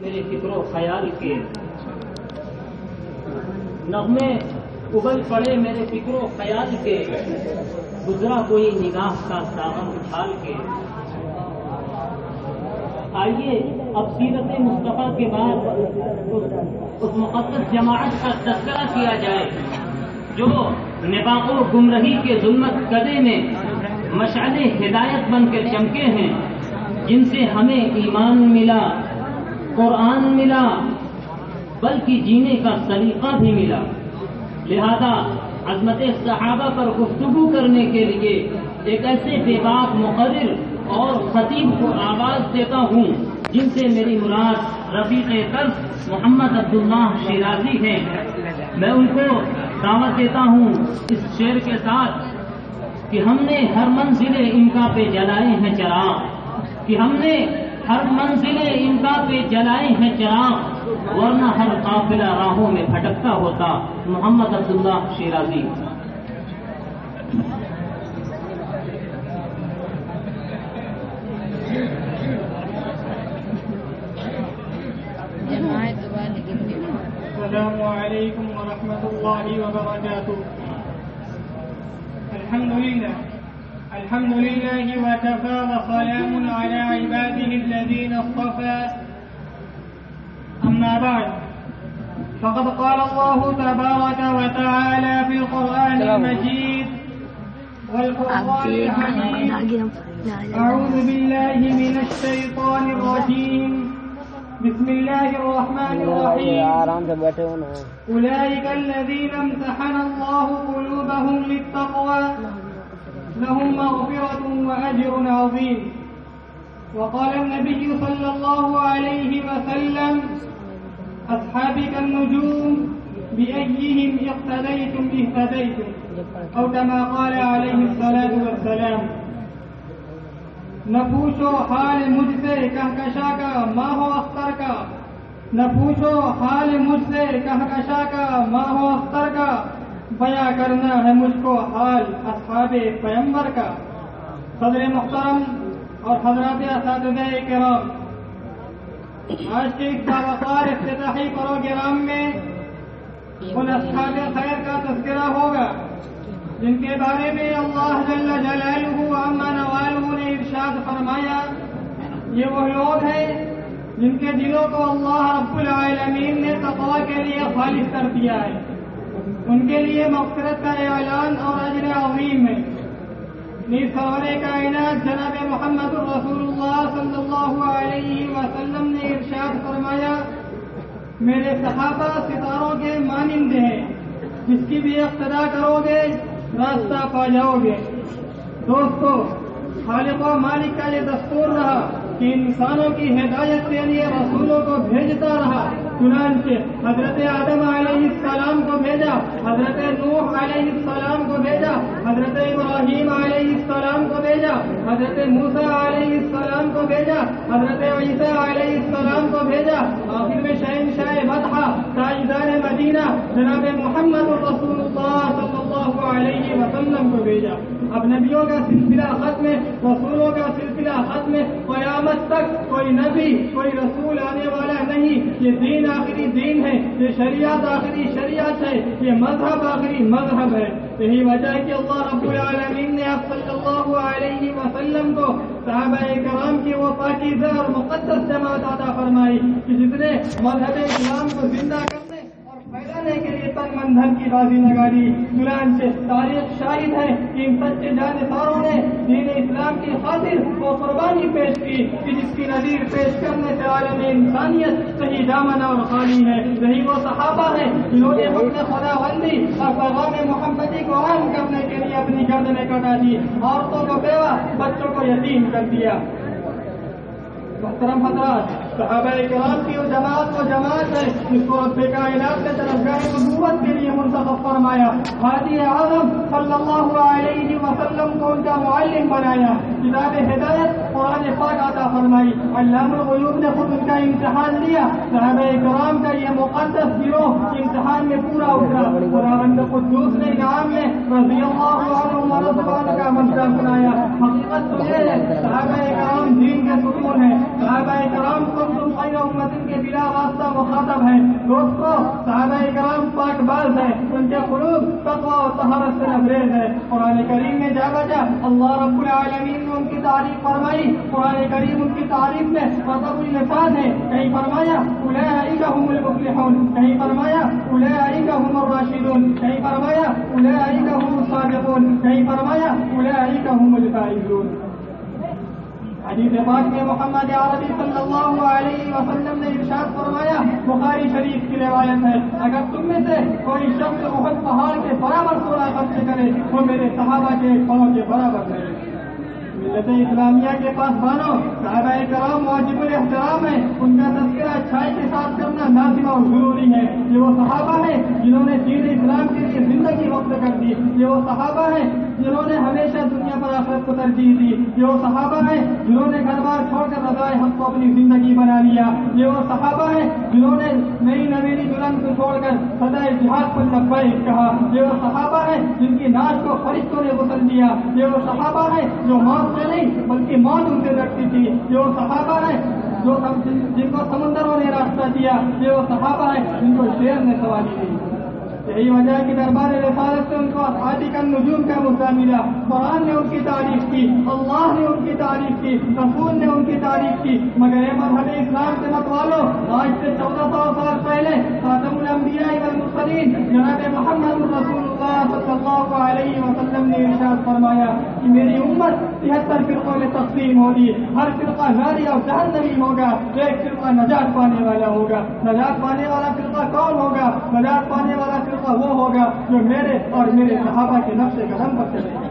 میرے فکر و خیال کے نغمے ابل پڑے میرے فکر و خیال کے، گزرا کوئی نگاہ کا دامن اچھال کے۔ آئیے اب سیرت مصطفیٰ کے بعد اس مقدس جماعت کا تذکرہ کیا جائے جو نفاق و گمراہی کے ظلمت گدے میں مشعل ہدایت بن کر چمکے ہیں، جن سے ہمیں ایمان ملا، قرآن ملا، بلکہ جینے کا سلیقہ بھی ملا۔ لہذا عظمت صحابہ پر گفتگو کرنے کے لیے ایک ایسے بے باک مقرر اور خطیب کو آواز دیتا ہوں جن سے میری مراد رفیق طرز محمد عبداللہ شیرازی ہیں۔ میں ان کو دعوت دیتا ہوں اس شعر کے ساتھ کہ ہم نے ہر منزل انکا پہ جلائے ہیں چراغ، کہ ہم نے ہر منزل انکا پہ جلائے ہیں چراغ، ورنہ ہر قافلہ راہوں میں بھٹکتا ہوتا۔ محمد عبداللہ شیرازی۔ السلام علیکم ورحمۃ اللہ وبرکاتہ۔ الحمد لله وكفى وسلام على عباده الذين اصطفى، أما بعد، فقد قال الله تبارك وتعالى في القرآن المجيد والفرقان الحميد: أعوذ بالله من الشيطان الرجيم، بسم الله الرحمن الرحيم، أولئك الذين امتحن الله قلوبهم للتقوى لهم مغفرة وأجر عظيم۔ وقال النبي صلى الله عليه وسلم: أصحابي كالنجوم بأيهم اقتديتم اهتديتم، أو كما قال عليه الصلاة والسلام۔ نہ پوچھو حال مجھ سے کہکشاں کا ماہ و اختر کا، نہ پوچھو حال مجھ سے کہکشاں کا ماہ و اختر کا، بیاں کرنا ہے مجھ کو حال اصحاب پیمبر کا۔ صدر محترم اور حضرات اساتذہ کرام، آج کے اس باوقار افتتاحی پروگرام میں ان اصحاب خیر کا تذکرہ ہوگا جن کے بارے میں اللہ جل جلالہ و عما نوالہ نے ارشاد فرمایا، یہ وہ لوگ ہیں جن کے دلوں کو اللہ رب العالمین نے تقوی کے لیے خالص کر دیا ہے، ان کے لیے مغفرت کا اعلان اور اجر عظیم ہے۔ سرور کائنات جناب محمد رسول اللہ صلی اللہ علیہ وسلم نے ارشاد فرمایا، میرے صحابہ ستاروں کے مانند ہیں، جس کی بھی اقتدا کرو گے راستہ پا جاؤ گے۔ دوستو، خالق و مالک کا یہ دستور رہا کہ انسانوں کی ہدایت کے لیے رسولوں کو بھیجتا رہا۔ چنانچہ حضرت آدم علیہ السلام کو بھیجا، حضرت نوح علیہ السلام کو بھیجا، حضرت ابراہیم علیہ السلام کو بھیجا، حضرت موسیٰ علیہ السلام کو بھیجا، حضرت عیسیٰ علیہ السلام کو بھیجا، آخر میں شہنشاہ مدحہ تاجدار مدینہ جناب محمد رسول اللہ صلی اللہ علیہ وسلم کو بھیجا۔ اب نبیوں کا سلسلہ ختم، رسولوں کا سلسلہ ختم، قیامت تک کوئی نبی کوئی رسول آنے والا نہیں۔ یہ دین آخری دین ہے، یہ شریعت آخری شریعت ہے، یہ مذہب آخری مذہب ہے۔ یہی وجہ ہے کہ اللہ رب العالمین نے آپ صلی اللہ علیہ وسلم کو صحابہ کرام کی وہ پاکیزہ اور مقدس جماعت عطا فرمائی کہ جتنے مذہب اسلام کو زندہ کرنے اور پھیلانے کے لیے تن من دھن کی بازی لگا دی۔ چنانچہ تاریخ شاہد ہے کہ ان سچے جانبداروں نے دین اسلام کی خاطر وہ قربانی پیش کی کہ جس کی نظیر پیش کرنے سے عالم انسانیت صحیح دامن اور خالی ہے۔ یہی وہ صحابہ ہیں جنہوں نے حکم خدا بندی اور پیغام محمدی کو عام کرنے کے لیے اپنی گردنیں کٹا دی، عورتوں کو بیوہ، بچوں کو یتیم کر دیا۔ محترم حضرات، صحابہ کرام کی وہ جماعت ہے جس کو رب کائنات نے طرفگاہ نبوت کے لیے منتخب فرمایا، ہادی اعظم صلی اللہ علیہ وسلم کو ان کا معلم بنایا، کتاب ہدایت قرآن پاک عطا فرمائی، علام الغیوب نے خود ان کا امتحان لیا۔ صحابہ کرام کا یہ مقدس گروہ امتحان میں پورا اترا۔ خداوند قدوس نے انعام میں رضی اللہ عنہم ورضوان کا منصب بنایا۔ حقیقت تو یہ ہے صحابہ کرام دین کے ستون ہیں، صحابہ کرام کو خیر امت کے بلا واسطہ مخاطب ہیں. دوستو صحابہ کرام پاک باز ہیں, ان کے قلوب تقوی و طہارت سے لبریز ہے. قرآن کریم میں جا بجا اللہ رب العالمین نے ان کی تعریف فرمائی. قرآن کریم ان کی تعریف میں مطلب اللسان ہے. کہیں فرمایا اولئک هم المفلحون, کہیں فرمایا اولئک هم الراشدون, کہیں فرمایا اولئک هم الصادقون, کہیں فرمایا اولئک هم الفائزون. حدیث پاک میں محمد عربی صلی اللہ علیہ وسلم نے ارشاد فرمایا, بخاری شریف کی روایت ہے, اگر تم میں سے کوئی شخص احد پہاڑ کے برابر سونا خرچ کرے وہ میرے صحابہ کے پاؤں کے برابر ہے. ملت اسلامیہ کے پاس بانو صحابہ کرام واجب الاحترام ہے. ان کا تذکرہ اچھائی کے ساتھ کرنا لازم اور ضروری ہے. یہ وہ صحابہ ہیں جنہوں نے دین اسلام کے لیے زندگی وقف کر دی. یہ وہ صحابہ ہیں جنہوں نے ہمیشہ دنیا پر آخرت کو ترجیح دی. یہ وہ صحابہ ہیں جنہوں نے گھر بار چھوڑ کر رضائے حق کو اپنی زندگی بنا لیا. یہ وہ صحابہ ہیں جنہوں نے نئی نویلی دلہن کو چھوڑ کر سدائے جہاد پر لبیک کہا. یہ وہ صحابہ ہیں جن کی ناز کو فرشتوں نے غسل دیا. یہ وہ صحابہ ہیں جو موت سے نہیں بلکہ موت ان سے رکھتی تھی. یہ وہ صحابہ ہیں جو جن کو سمندروں نے راستہ دیا. یہ وہ صحابہ ہیں جن کو شیر نے سواری دی. یہی وجہ کی دربار رسالت سے ان کو عادی النجوم کا موقع ملا. قرآن نے ان کی تعریف کی, اللہ نے ان کی تعریف کی, رسول نے ان کی تعریف کی. مگر مذہب اسلام سے مت والو, آج سے 1400 سال پہلے خاتم الانبیاء والمرسلین جناب محمد رسول اللہ صلی اللہ علیہ وسلم نے ارشاد فرمایا کہ میری امت 73 فرقوں میں تقسیم ہوگی. ہر فرقہ ناری اور جہنمی ہوگا, ایک فرقہ نجات پانے والا ہوگا. نجات پانے والا فرقہ کون ہوگا؟ نجات پانے والا فرقہ وہ ہوگا جو میرے اور میرے صحابہ کے نقش قدم پر چلے گا.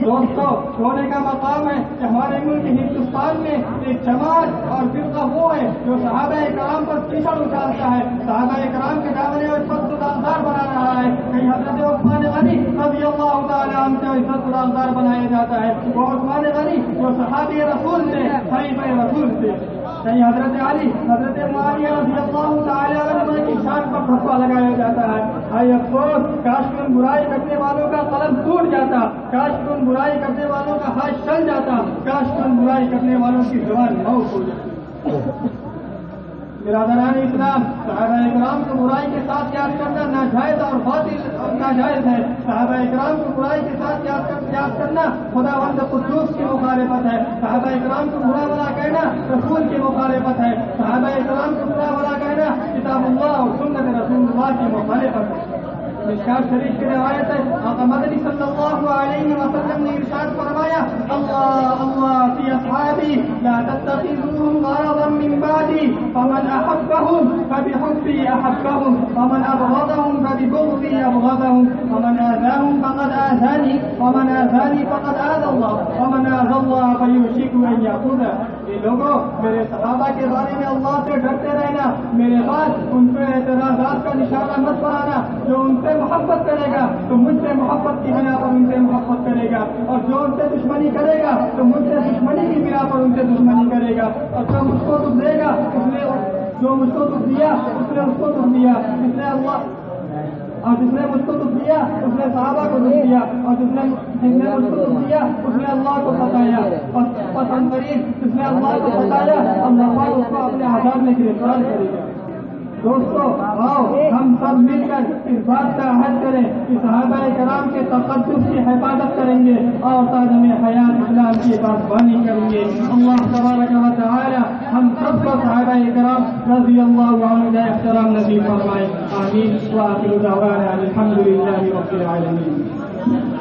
دوستو سونے کا مقام ہے کہ ہمارے ملک ہندوستان میں ایک جماعت اور فرقہ وہ ہے جو صحابہ کرام پر کیچڑ اچھالتا ہے, صحابہ کرام کے دامنے اور عزت داغدار بنا رہا ہے. کہیں حضرت عثمان غنی رضی اللہ تعالیٰ عنہ سے عزت داغدار بنایا جاتا ہے. وہ عثمان غنی جو صحابی رسول تھے, خلیفہ رسول تھے. کہیں حضرت علی, حضرت معاویہ رضی اللہ تعالیٰ عنہ کی شان پر دھبا لگایا جاتا ہے. ہائے افسوس, کاش ان برائی کرنے والوں کا قلم ٹوٹ جاتا, کاش ان برائی کرنے والوں کا ہاتھ چل جاتا, کاش ان برائی کرنے والوں کی زبان موت ہو جاتی. برادران اسلام, صحابہ کرام کو برائی کے ساتھ یاد کرنا ناجائز اور باطل اور ناجائز ہے. صحابہ کرام کو برائی کے ساتھ یاد کرنا خداوند قدوس کی مخالفت ہے. صحابہ کرام کو برا بھلا کہنا رسول کی مخالفت ہے. صحابہ کرام کو برا بھلا کہنا کتاب اللہ اور سنت رسول اللہ کی مخالفت ہے. مشکات شریف کی روایت ہے, آقا مدنی صلی اللہ علیہ وسلم نے ارشاد فرمایا, اللہ اللہ فی اصحابی لا تتخذوهم غرضا من بعدی فمن احبهم فبحبی احبهم ومن ابغضهم فببغضی ابغضهم ومن آذاهم فقد آذانی ومن آذانی فقد آذى الله ومن آذى الله فيوشك ان يأخذه. یہ لوگوں میرے صحابہ کے بارے میں اللہ سے ڈرتے رہنا, میرے بعد ان پہ اعتراضات کا نشانہ مت بنانا. جو ان سے محبت کرے گا تو مجھ سے محبت کی بنا پر ان سے محبت کرے گا, اور جو ان سے دشمنی کرے گا تو مجھ سے دشمنی کی بنا پر ان سے دشمنی کرے گا. اور جو مجھ کو دکھ دے گا اس نے, جو مجھ کو دکھ دیا اس نے اس کو دکھ دیا, اس نے اللہ, اور جس نے مجھ کو دکھ دیا اس نے صحابہ کو دکھ دیا, اور جس نے مجھ کو دکھ دیا اس نے اللہ کو ستایا. پسند کریم جس نے اللہ کو ستایا اللہ اس کو اپنے عذاب میں گرفتار کرے گا. دوستو آؤ ہم سب مل کر اس بات کا عہد کریں کہ صحابہ کرام کے تقدس کی حفاظت کریں گے اور تعظیم حیات اسلام کی پاسبانی کریں گے. اللہ تبارک و تعالی ہم سب کو صحابہ کرام رضی اللہ عنہم کا احترام نصیب فرمائے. آمین. وآخر دعوانا الحمد للہ رب العالمین.